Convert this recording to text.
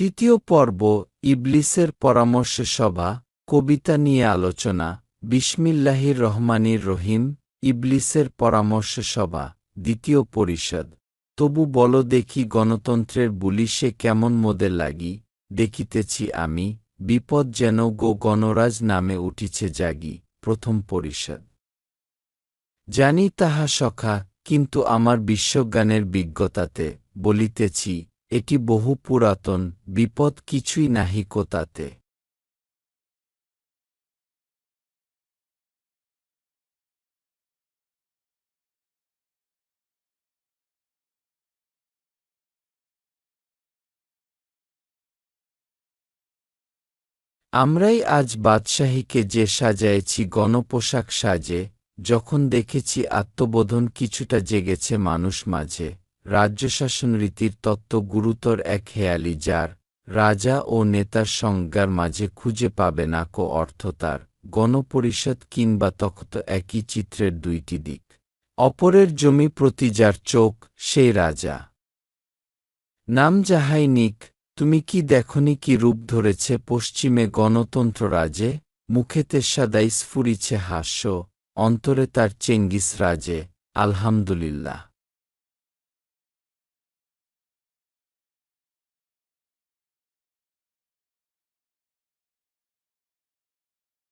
তৃতীয় পর্ব ইবলিসের পরামর্শ সভা কবিতা নিয়ে আলোচনা বিসমিল্লাহির রহমানির রহিম ইবলিসের পরামর্শ সভা দ্বিতীয় পরিষদ তবু বলো দেখি গণতন্ত্রের বুলি সে কেমন মোদের লাগি দেখিতেছি আমি বিপদ যেন গণরাজ নামে উঠিছে জাগি প্রথম পরিষদ জানি তাহা সখা কিন্তু আমার বিশ্বজ্ঞানের বিজ্ঞতাতে বলিতেছি এটি বহু পুরাতন বিপদ কিছুই নাহি কোতাতে আমরাই আজ বাদশাহীকে যে সাজায়েছি গণপোশাক সাজে যখন দেখেছি আত্মবোধন কিছুটা জেগেছে মানুষ মাঝে রাজ্যশাসন রীতির তত্ত্ব গুরুতর এক হেয়ালি যার রাজা ও নেতার সংজ্ঞার মাঝে খুঁজে পাবে না কো অর্থ তার গণপরিষদ কিংবা তখত একই চিত্রের দুইটি দিক অপরের জমি প্রতি যার চোখ সেই রাজা নাম যাহাই নিক তুমি কি দেখনি কি রূপ ধরেছে পশ্চিমে গণতন্ত্র রাজে মুখেতে সাদাই স্ফুরিছে হাস্য অন্তরে তার চেঙ্গিস রাজে আলহামদুলিল্লাহ।